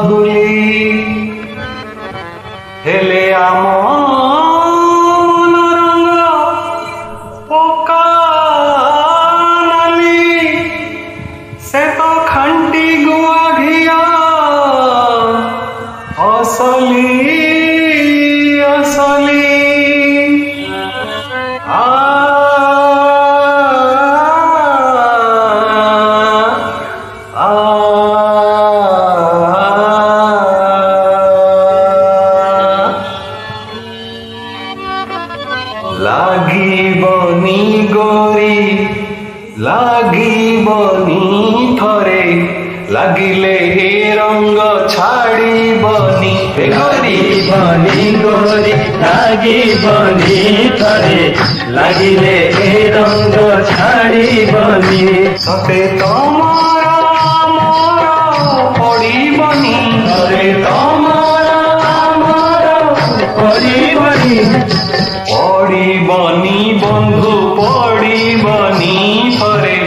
धूली हेले आम रंग पका नाली से तो खंटी गुआ घिया असली असली लागीबनी गोरी लागीबनी थरे लागिले हे रंग छाड़ीबनी लागीबनी गोरी लागीबनी थरे लागिले हे रंग छाड़ीबनी सते तमरा मोर पड़ीबनी सते तमरा मोर पड़ीबनी पड़ीबनी बंधु पड़ीबनी थरे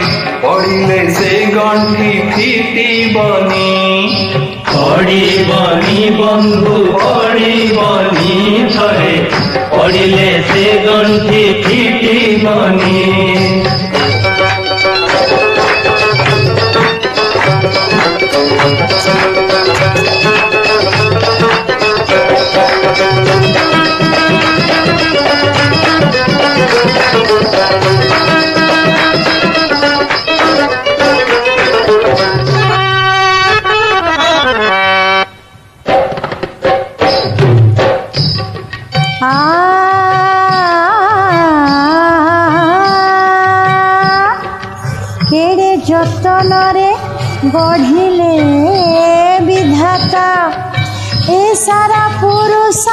पड़िले से गंठी फिटिबनी पड़ीबनी बंधु पड़ीबनी थरे पड़िले से गंठी फिटिबनी केड़े जतनरे गढ़िले विधाता ए सारा पुरुष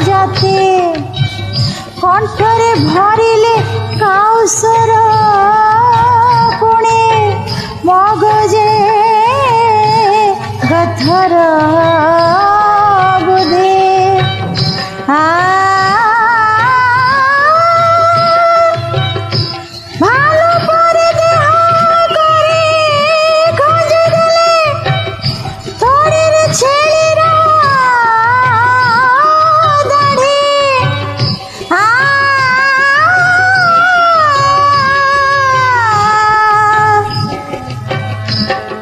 जाति कंठरे भरिले काउसर पुणे मगजे गथर बुद्धि ভালো করে দেহ করে খোঁজে গেলে তোরের ছেলেরা দাড়ি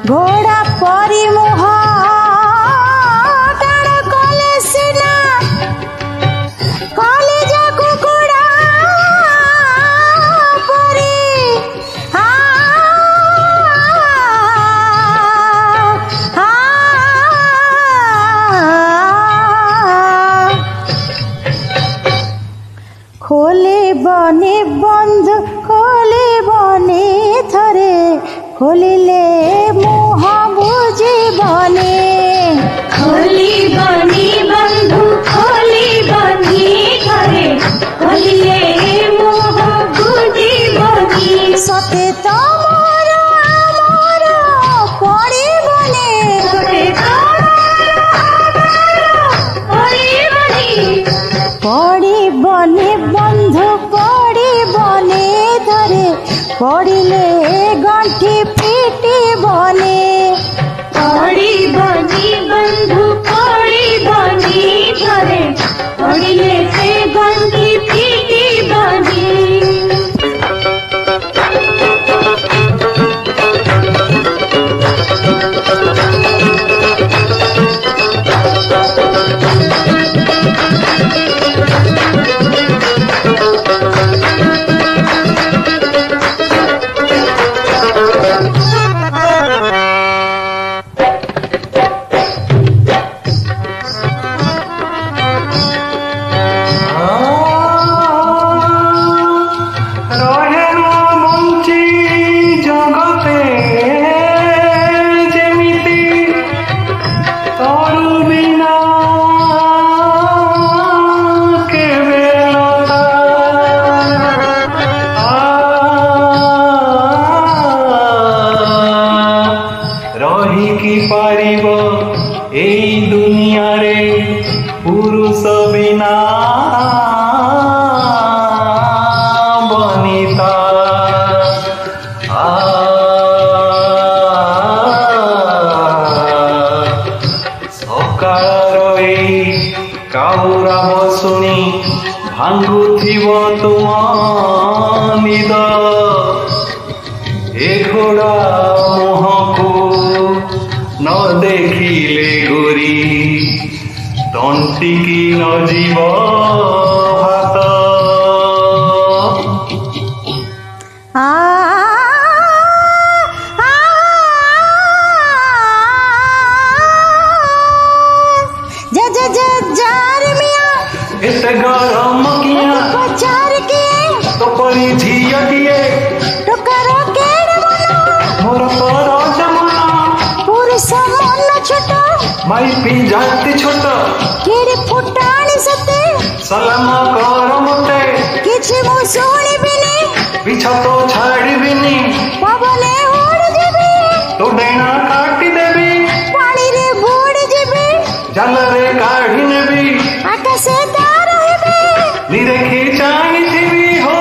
ঘোড়া পরিমোহ টাণ কলে সিনা কলেজা কুকুড়া পরি खोले बने बंध खोले बने थरे खोलिले मोह बुझे बने खोली बनी बंधु खोली बनी थरे खोलिले मोह बुझी बनी सते तमर आमर पड़ी बने सते तमर पड़ी बनी पड़ी बने बंधु पड़ी बने धरे पड़िले गंठी फिटी बने पड़ी बनी बंधु पड़ी बनी थरे खोलिले से गंठी फिटी बनी ଯିବ ତୁମ ନିଦ ଏ ଘୋଡ଼ା ମୁହଁକୁ ନ ଦେଖିଲେ ଗୋରି ତଣ୍ଟିକି ନ ଯିବ ଭାତ एते गरम किया पचार के तो परी झियटिए टोकर केड़ मनो मोर पर जमना पुरुष मन छोट माई पी जाती छोट केड़ फुटाणी सते सलाम कर मते किछि मु शुणिबिनी पिछ तो छाड़िबिनी पवने उड़ जेबी तो डेना काटी देबी पानी रे बुड़ जेबी जल रे काढ़ी नेबी आकाश तार हेबे निरेखी चाहिथिबी हो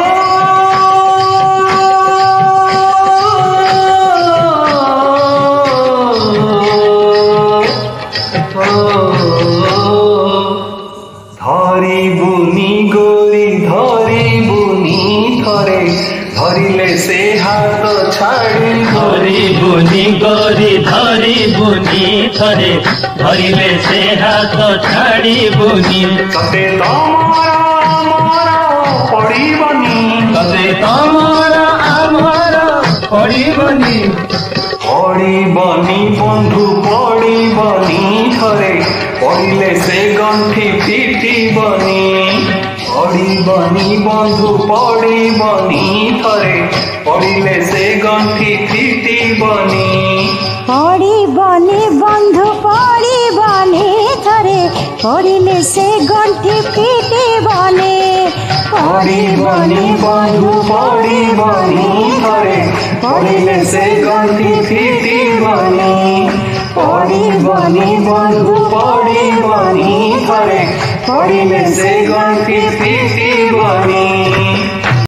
धरी बुनी गोरी धरी बुनी थरे धरिले से हाथ छाड़ी धरी बुनी गोरी धरी बुनी थरे धरिले से हाथ छाड़ी बुनी तते तमरा मरा पड़िबनी तते तमरा आमरा पड़िबनी पड़िबनी बंधु पड़िबनी थरे पड़िले से गंठी फिटिबनी पड़िबनी बंधु पड़िबनी थरे पड़िले से गंठी फिटिबनी पड़िबनी बंधु पड़िबनी थरे पड़िले से गंठी फिटिबनी पड़िबनी बंधु पड़िबनी थरे पड़िले से गंठी फिटिबनी पड़िबनी बंधु पड़िबनी थरे पड़िले से गंठी फिटिबनी।